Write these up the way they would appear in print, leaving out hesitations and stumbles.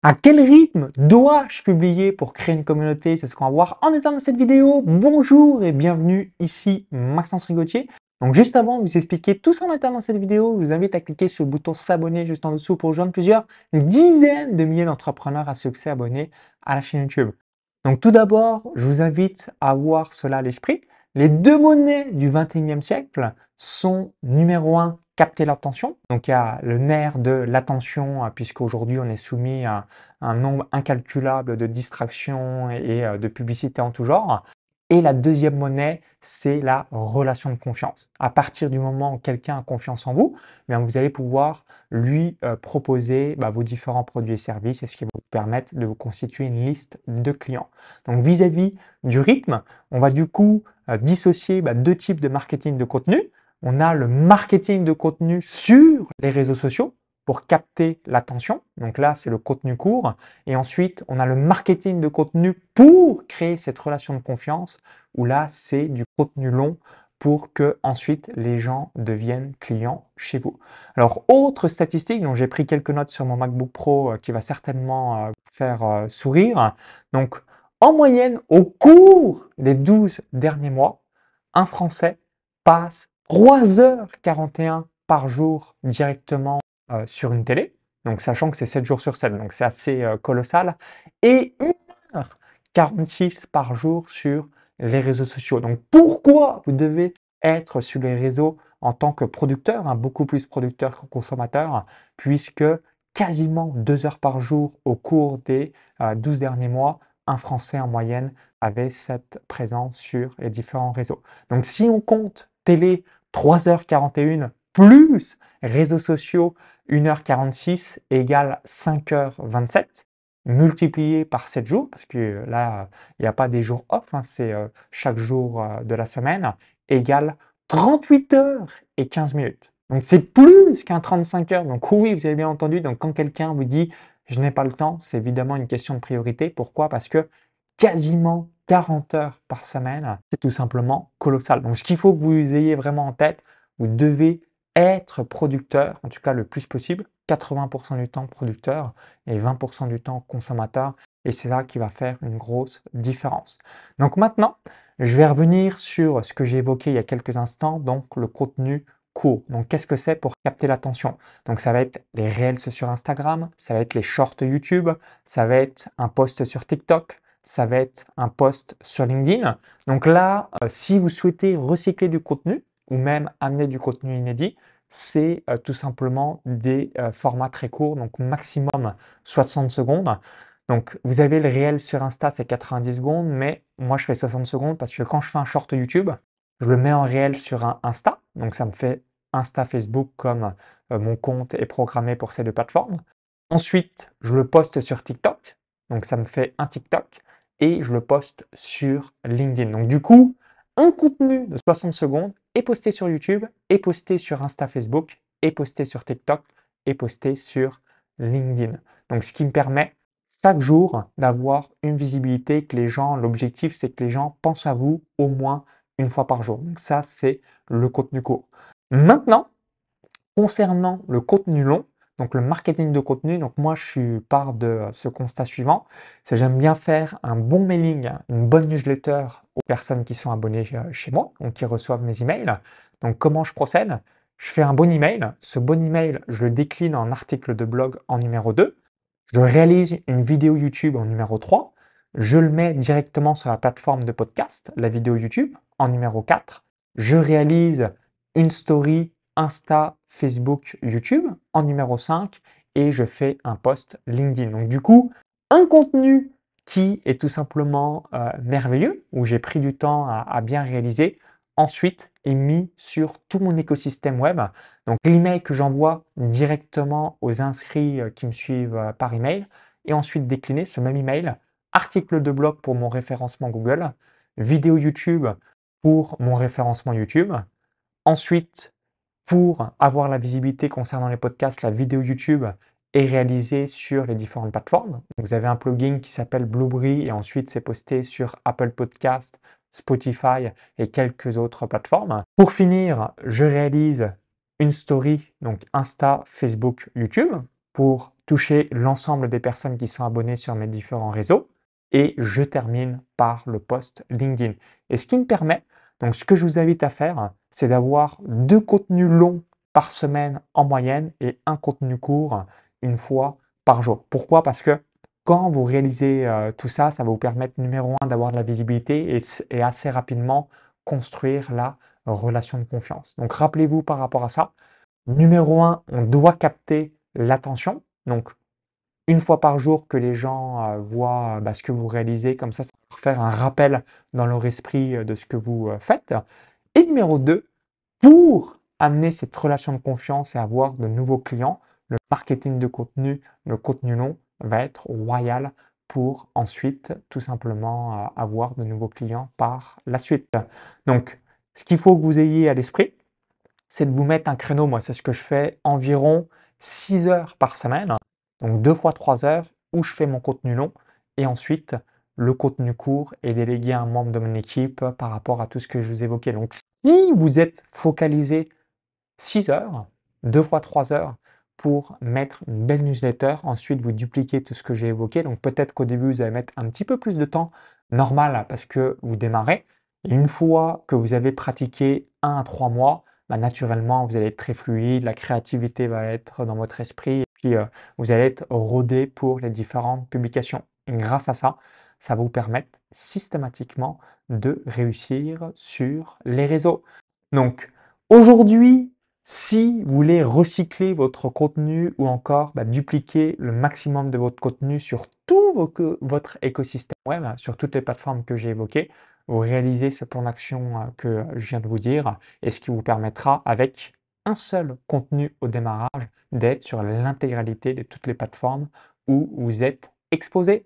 À quel rythme dois-je publier pour créer une communauté? C'est ce qu'on va voir en étant dans cette vidéo. Bonjour et bienvenue ici Maxence Rigotier. Donc juste avant de vous expliquer tout ça en étant dans cette vidéo, je vous invite à cliquer sur le bouton s'abonner juste en dessous pour rejoindre plusieurs dizaines de milliers d'entrepreneurs à succès abonnés à la chaîne YouTube. Donc tout d'abord, je vous invite à avoir cela à l'esprit. Les deux monnaies du 21e siècle sont numéro un, capter l'attention. Donc il y a le nerf de l'attention, puisqu'aujourd'hui on est soumis à un nombre incalculable de distractions et de publicités en tout genre. Et la deuxième monnaie, c'est la relation de confiance. À partir du moment où quelqu'un a confiance en vous, eh bien, vous allez pouvoir lui proposer vos différents produits et services, et ce qui va vous permettre de vous constituer une liste de clients. Donc vis-à-vis du rythme, on va du coup dissocier deux types de marketing de contenu. On a le marketing de contenu sur les réseaux sociaux pour capter l'attention. Donc là, c'est le contenu court. Et ensuite, on a le marketing de contenu pour créer cette relation de confiance, où là, c'est du contenu long pour que ensuite les gens deviennent clients chez vous. Alors, autre statistique dont j'ai pris quelques notes sur mon MacBook Pro qui va certainement faire sourire. Donc, en moyenne, au cours des 12 derniers mois, un Français passe 3h41 par jour directement sur une télé, donc sachant que c'est 7 jours sur 7, donc c'est assez colossal, et 1h46 par jour sur les réseaux sociaux. Donc pourquoi vous devez être sur les réseaux en tant que producteur, beaucoup plus producteur que consommateur, puisque quasiment 2 heures par jour au cours des 12 derniers mois, un Français en moyenne avait cette présence sur les différents réseaux. Donc si on compte télé 3h41 plus réseaux sociaux 1h46 égale 5h27, multiplié par 7 jours, parce que là, il n'y a pas des jours off, c'est chaque jour de la semaine, égale 38 heures et 15 minutes. Donc c'est plus qu'un 35 heures. Donc oui, vous avez bien entendu, donc quand quelqu'un vous dit je n'ai pas le temps, c'est évidemment une question de priorité. Pourquoi? Parce que quasiment 40 heures par semaine, c'est tout simplement colossal. Donc ce qu'il faut que vous ayez vraiment en tête, vous devez être producteur, en tout cas le plus possible, 80% du temps producteur et 20% du temps consommateur. Et c'est là qui va faire une grosse différence. Donc maintenant, je vais revenir sur ce que j'ai évoqué il y a quelques instants, donc le contenu court. Donc qu'est-ce que c'est pour capter l'attention? Donc ça va être les Reels sur Instagram, ça va être les shorts YouTube, ça va être un post sur TikTok, ça va être un post sur LinkedIn. Donc là, si vous souhaitez recycler du contenu ou même amener du contenu inédit, c'est tout simplement des formats très courts, donc maximum 60 secondes. Donc vous avez le réel sur Insta, c'est 90 secondes, mais moi je fais 60 secondes parce que quand je fais un short YouTube, je le mets en réel sur un Insta, donc ça me fait Insta Facebook comme mon compte est programmé pour ces deux plateformes. Ensuite, je le poste sur TikTok, donc ça me fait un TikTok et je le poste sur LinkedIn. Donc du coup, un contenu de 60 secondes est posté sur YouTube, est posté sur Insta Facebook, est posté sur TikTok, est posté sur LinkedIn. Donc ce qui me permet chaque jour d'avoir une visibilité que les gens, l'objectif c'est que les gens pensent à vous au moins une fois par jour. Donc ça, c'est le contenu court. Maintenant, concernant le contenu long, donc le marketing de contenu, donc moi je pars de ce constat suivant, c'est j'aime bien faire un bon mailing, une bonne newsletter aux personnes qui sont abonnées chez moi, donc qui reçoivent mes emails. Donc comment je procède? Je fais un bon email, ce bon email, je le décline en article de blog en numéro 2, je réalise une vidéo YouTube en numéro 3, je le mets directement sur la plateforme de podcast, la vidéo YouTube, en numéro 4, je réalise une story Insta, Facebook, YouTube en numéro 5 et je fais un post LinkedIn. Donc du coup, un contenu qui est tout simplement merveilleux, où j'ai pris du temps à bien réaliser, ensuite est mis sur tout mon écosystème web. Donc l'email que j'envoie directement aux inscrits qui me suivent par email et ensuite décliner ce même email, article de blog pour mon référencement Google, vidéo YouTube pour mon référencement YouTube. Ensuite, pour avoir la visibilité concernant les podcasts, la vidéo YouTube est réalisée sur les différentes plateformes. Vous avez un plugin qui s'appelle Blueberry et ensuite c'est posté sur Apple Podcast, Spotify et quelques autres plateformes. Pour finir, je réalise une story, donc Insta, Facebook, YouTube, pour toucher l'ensemble des personnes qui sont abonnées sur mes différents réseaux. Et je termine par le post LinkedIn. Et ce qui me permet, donc ce que je vous invite à faire, c'est d'avoir 2 contenus longs par semaine en moyenne et un contenu court une fois par jour. Pourquoi? Parce que quand vous réalisez tout ça, ça va vous permettre, numéro un, d'avoir de la visibilité et assez rapidement construire la relation de confiance. Donc rappelez-vous par rapport à ça, numéro un, on doit capter l'attention. Donc une fois par jour que les gens voient ce que vous réalisez, comme ça va leur faire un rappel dans leur esprit de ce que vous faites. Et numéro 2, pour amener cette relation de confiance et avoir de nouveaux clients, le marketing de contenu, le contenu long va être royal pour ensuite tout simplement avoir de nouveaux clients par la suite. Donc, ce qu'il faut que vous ayez à l'esprit, c'est de vous mettre un créneau. Moi, c'est ce que je fais environ 6 heures par semaine, donc 2 fois 3 heures, où je fais mon contenu long et ensuite le contenu court est délégué à un membre de mon équipe par rapport à tout ce que je vous évoquais. Donc, si vous êtes focalisé 6 heures, 2 fois 3 heures pour mettre une belle newsletter, ensuite vous dupliquez tout ce que j'ai évoqué. Donc, peut-être qu'au début, vous allez mettre un petit peu plus de temps normal parce que vous démarrez. Et une fois que vous avez pratiqué 1 à 3 mois, naturellement, vous allez être très fluide, la créativité va être dans votre esprit et puis vous allez être rodé pour les différentes publications. Et grâce à ça, ça va vous permettre systématiquement de réussir sur les réseaux. Donc, aujourd'hui, si vous voulez recycler votre contenu ou encore dupliquer le maximum de votre contenu sur tout votre écosystème web, sur toutes les plateformes que j'ai évoquées, vous réalisez ce plan d'action que je viens de vous dire et ce qui vous permettra, avec un seul contenu au démarrage, d'être sur l'intégralité de toutes les plateformes où vous êtes exposé.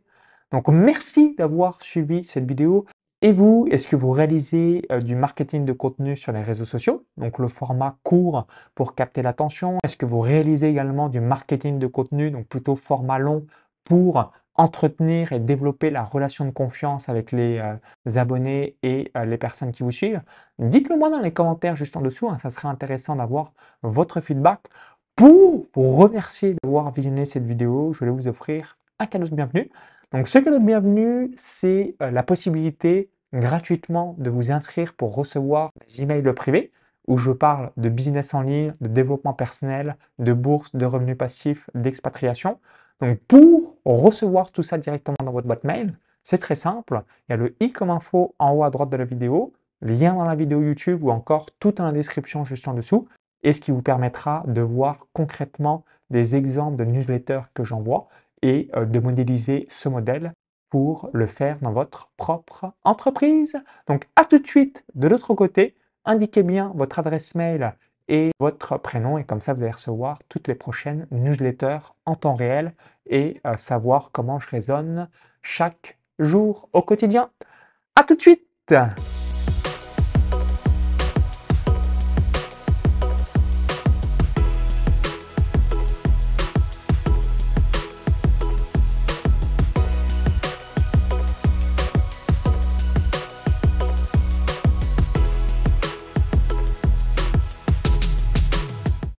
Donc, merci d'avoir suivi cette vidéo. Et vous, est-ce que vous réalisez du marketing de contenu sur les réseaux sociaux, donc le format court pour capter l'attention? Est-ce que vous réalisez également du marketing de contenu, donc plutôt format long, pour entretenir et développer la relation de confiance avec les abonnés et les personnes qui vous suivent? Dites-le moi dans les commentaires juste en dessous, ça serait intéressant d'avoir votre feedback. Pour vous remercier d'avoir visionné cette vidéo, je vais vous offrir un cadeau de bienvenue. Donc, ce cadeau de bienvenue, c'est la possibilité gratuitement de vous inscrire pour recevoir des emails privés où je parle de business en ligne, de développement personnel, de bourse, de revenus passifs, d'expatriation. Donc, pour recevoir tout ça directement dans votre boîte mail, c'est très simple. Il y a le i comme info en haut à droite de la vidéo, lien dans la vidéo YouTube ou encore tout dans la description juste en dessous, et ce qui vous permettra de voir concrètement des exemples de newsletters que j'envoie et de modéliser ce modèle pour le faire dans votre propre entreprise. Donc, à tout de suite de l'autre côté. Indiquez bien votre adresse mail et votre prénom et comme ça, vous allez recevoir toutes les prochaines newsletters en temps réel et savoir comment je raisonne chaque jour au quotidien. À tout de suite!